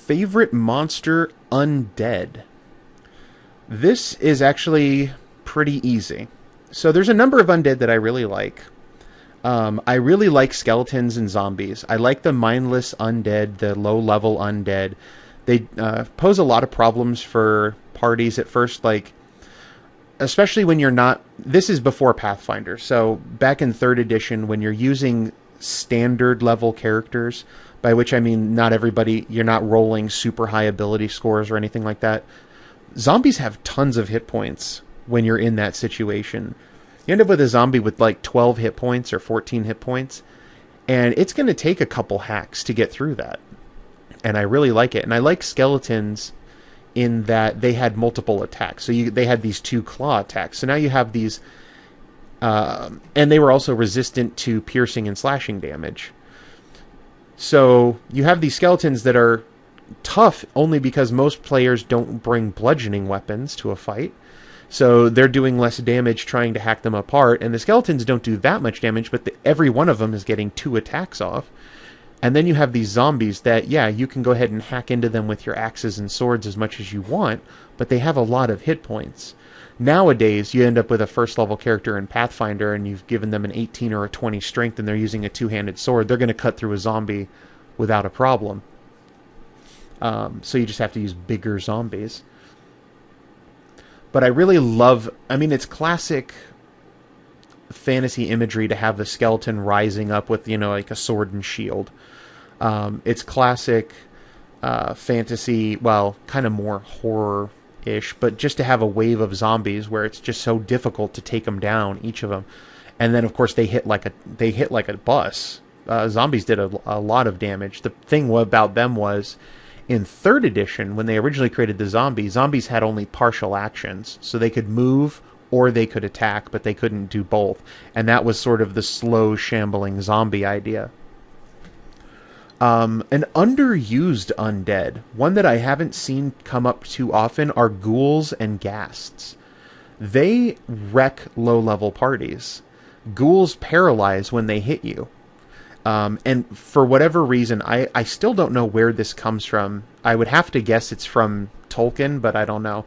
Favorite monster, Undead. This is actually pretty easy. So there's a number of undead that I really like. I really like skeletons and zombies. I like the mindless undead, the low-level undead. They pose a lot of problems for parties at first, like, especially when you're not... This is before Pathfinder, so back in 3rd edition, when you're using standard-level characters, by which I mean not everybody... You're not rolling super high ability scores or anything like that. Zombies have tons of hit points when you're in that situation. You end up with a zombie with like 12 hit points or 14 hit points, and it's going to take a couple hacks to get through that. And I really like it. And I like skeletons in that they had multiple attacks. So they had these 2 claw attacks. So now you have these... and they were also resistant to piercing and slashing damage. So you have these skeletons that are tough only because most players don't bring bludgeoning weapons to a fight. So they're doing less damage trying to hack them apart. And the skeletons don't do that much damage, but every one of them is getting 2 attacks off. And then you have these zombies that, yeah, you can go ahead and hack into them with your axes and swords as much as you want, but they have a lot of hit points. Nowadays, you end up with a first-level character in Pathfinder, and you've given them an 18 or a 20 strength, and they're using a 2-handed sword. They're going to cut through a zombie without a problem. So you just have to use bigger zombies. But I really love... I mean, it's classic fantasy imagery to have the skeleton rising up with, you know, like a sword and shield. It's classic fantasy, well, kind of more horror-ish, but just to have a wave of zombies where it's just so difficult to take them down, each of them. And then, of course, they hit like a bus. Zombies did a lot of damage. The thing about them was... In 3rd edition, when they originally created the zombies had only partial actions. So they could move or they could attack, but they couldn't do both. And that was sort of the slow, shambling zombie idea. An underused undead, one that I haven't seen come up too often, are ghouls and ghasts. They wreck low-level parties. Ghouls paralyze when they hit you. And for whatever reason, I still don't know where this comes from. I would have to guess it's from Tolkien, but I don't know.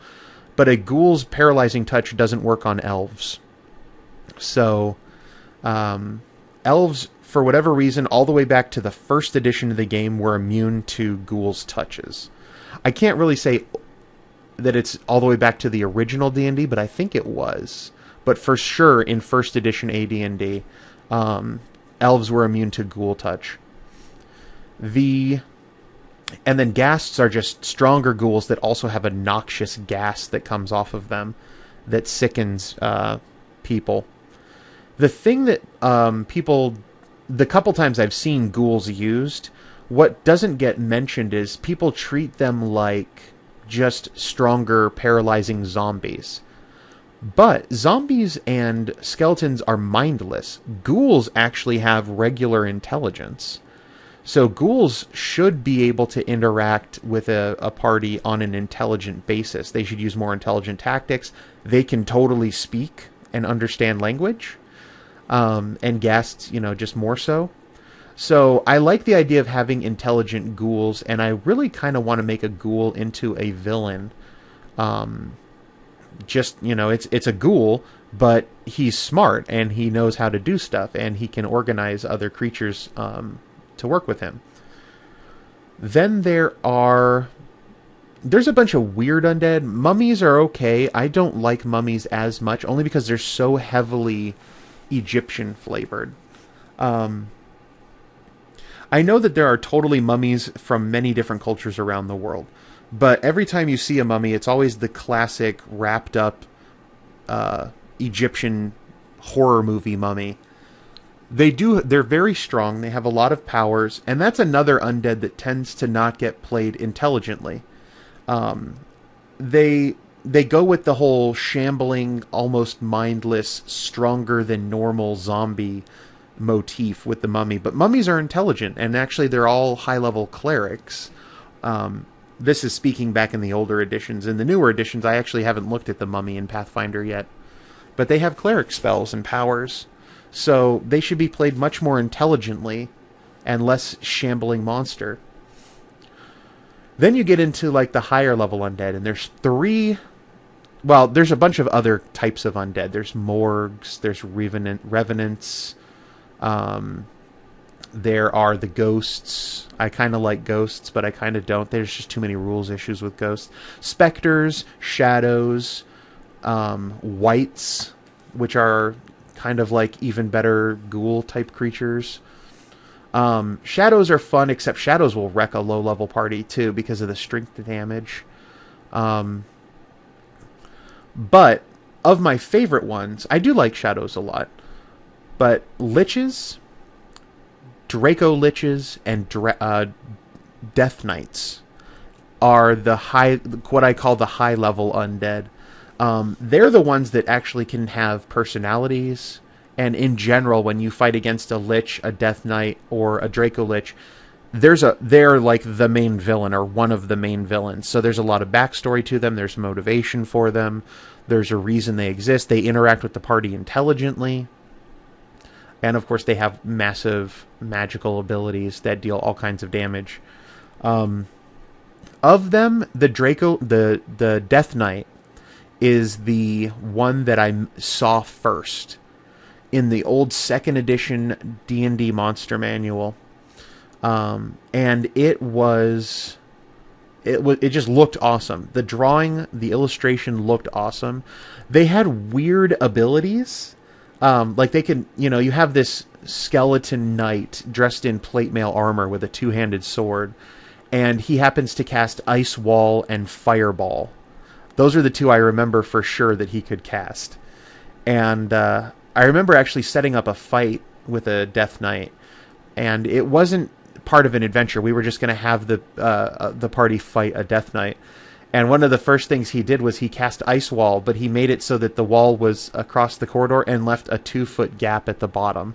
But a ghoul's paralyzing touch doesn't work on elves. So, elves, for whatever reason, all the way back to the 1st edition of the game, were immune to ghouls' touches. I can't really say that it's all the way back to the original D&D, but I think it was. But for sure, in 1st edition AD&D, elves were immune to ghoul touch. And then ghasts are just stronger ghouls that also have a noxious gas that comes off of them that sickens people. The thing that the couple times I've seen ghouls used, what doesn't get mentioned is people treat them like just stronger, paralyzing zombies. But zombies and skeletons are mindless. Ghouls actually have regular intelligence. So ghouls should be able to interact with a party on an intelligent basis. They should use more intelligent tactics. They can totally speak and understand language. And ghasts, you know, just more so. So I like the idea of having intelligent ghouls, and I really kind of want to make a ghoul into a villain. Just, you know, it's a ghoul, but he's smart and he knows how to do stuff and he can organize other creatures to work with him. Then there's a bunch of weird undead. Mummies are okay. I don't like mummies as much, only because they're so heavily Egyptian flavored. I know that there are totally mummies from many different cultures around the world. But every time you see a mummy, it's always the classic wrapped up Egyptian horror movie mummy. They're very strong, they have a lot of powers, and that's another undead that tends to not get played intelligently. They go with the whole shambling, almost mindless, stronger than normal zombie motif with the mummy, but mummies are intelligent, and actually they're all high-level clerics. This is speaking back in the older editions. In the newer editions, I actually haven't looked at the mummy in Pathfinder yet. But they have cleric spells and powers. So they should be played much more intelligently and less shambling monster. Then you get into like the higher level undead, and there's three. Well, there's a bunch of other types of undead. There's morgues, there's revenants, there are the ghosts. I kind of like ghosts, but I kind of don't. There's just too many rules issues with ghosts. Specters, shadows, wights, which are kind of like even better ghoul-type creatures. Shadows are fun, except shadows will wreck a low-level party, too, because of the strength damage. But of my favorite ones, I do like shadows a lot. But liches, Draco liches, and death knights are the what I call the high-level undead. They're the ones that actually can have personalities. And in general, when you fight against a lich, a death knight, or a Draco lich, they're like the main villain or one of the main villains. So there's a lot of backstory to them. There's motivation for them. There's a reason they exist. They interact with the party intelligently. And of course, they have massive magical abilities that deal all kinds of damage. Of them, the Death Knight is the one that I saw first in the old 2nd edition D&D Monster Manual. And it just looked awesome. The drawing, the illustration looked awesome. They had weird abilities. Like they can, you have this skeleton knight dressed in plate mail armor with a 2-handed sword, and he happens to cast Ice Wall and Fireball. Those are the two I remember for sure that he could cast. And I remember actually setting up a fight with a Death Knight, and it wasn't part of an adventure. We were just going to have the party fight a Death Knight. And one of the first things he did was he cast Ice Wall, but he made it so that the wall was across the corridor and left a 2-foot gap at the bottom.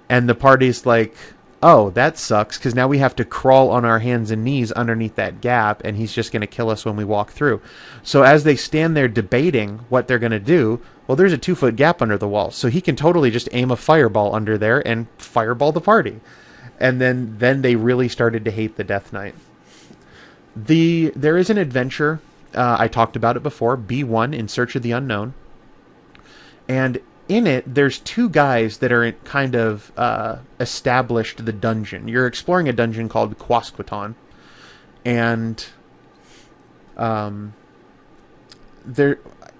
And the party's like, oh, that sucks, because now we have to crawl on our hands and knees underneath that gap, and he's just going to kill us when we walk through. So as they stand there debating what they're going to do, well, there's a 2-foot gap under the wall, so he can totally just aim a fireball under there and fireball the party. And then they really started to hate the Death Knight. There is an adventure, I talked about it before, B1, In Search of the Unknown. And in it, there's 2 guys that are kind of established the dungeon. You're exploring a dungeon called Quasqueton. And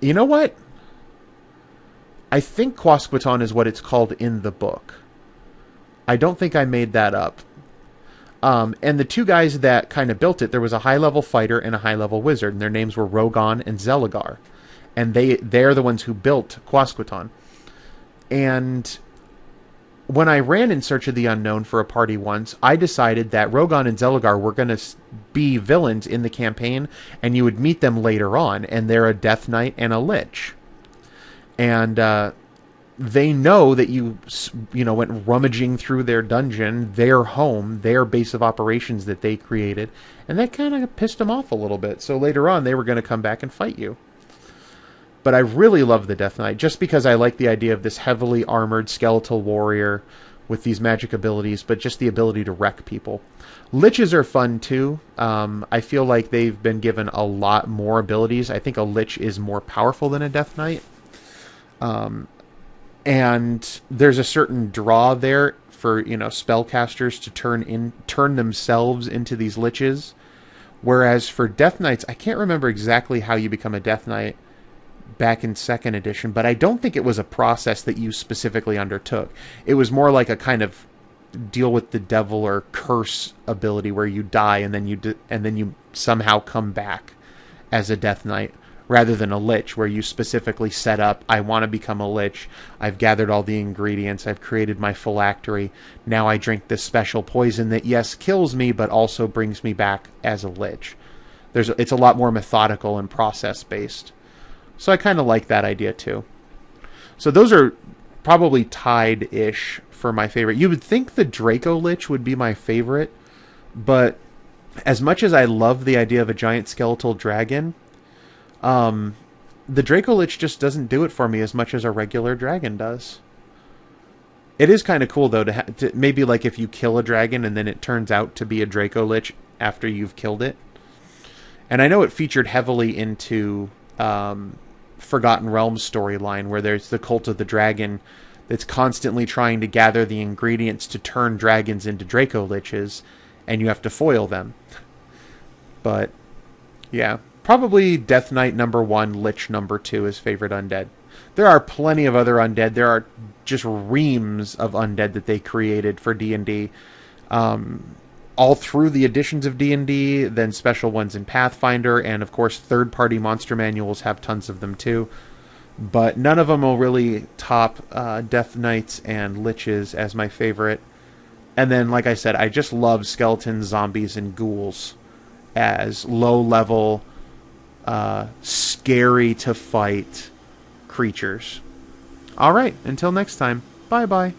you know what? I think Quasqueton is what it's called in the book. I don't think I made that up. And the 2 guys that kind of built it, there was a high-level fighter and a high-level wizard, and their names were Rogon and Zeligar. And they're the ones who built Quasqueton. And when I ran In Search of the Unknown for a party once, I decided that Rogon and Zeligar were going to be villains in the campaign, and you would meet them later on, and they're a Death Knight and a Lich. And they know that you went rummaging through their dungeon, their home, their base of operations that they created, and that kind of pissed them off a little bit. So later on, they were going to come back and fight you. But I really love the Death Knight, just because I like the idea of this heavily armored skeletal warrior with these magic abilities, but just the ability to wreck people. Liches are fun, too. I feel like they've been given a lot more abilities. I think a Lich is more powerful than a Death Knight. And there's a certain draw there for, spellcasters to turn themselves into these Liches. Whereas for Death Knights, I can't remember exactly how you become a Death Knight back in 2nd edition, but I don't think it was a process that you specifically undertook. It was more like a kind of deal with the devil or curse ability where you die and then you somehow come back as a Death Knight, rather than a Lich where you specifically set up, I want to become a Lich, I've gathered all the ingredients, I've created my phylactery, now I drink this special poison that, yes, kills me, but also brings me back as a Lich. It's a lot more methodical and process-based. So I kind of like that idea, too. So those are probably tied-ish for my favorite. You would think the Draco Lich would be my favorite, but as much as I love the idea of a giant skeletal dragon, the Draco Lich just doesn't do it for me as much as a regular dragon does. It is kind of cool, though, to maybe, like, if you kill a dragon and then it turns out to be a Draco Lich, after you've killed it. And I know it featured heavily into Forgotten Realms storyline, where there's the Cult of the Dragon that's constantly trying to gather the ingredients to turn dragons into Draco Liches, and you have to foil them. But, yeah. Probably Death Knight number 1, Lich number 2 is favorite undead. There are plenty of other undead. There are just reams of undead that they created for D&D. All through the editions of D&D, then special ones in Pathfinder, and of course third-party monster manuals have tons of them too. But none of them will really top Death Knights and Liches as my favorite. And then, like I said, I just love skeletons, zombies, and ghouls as low-level, scary-to-fight creatures. Alright, until next time, bye-bye.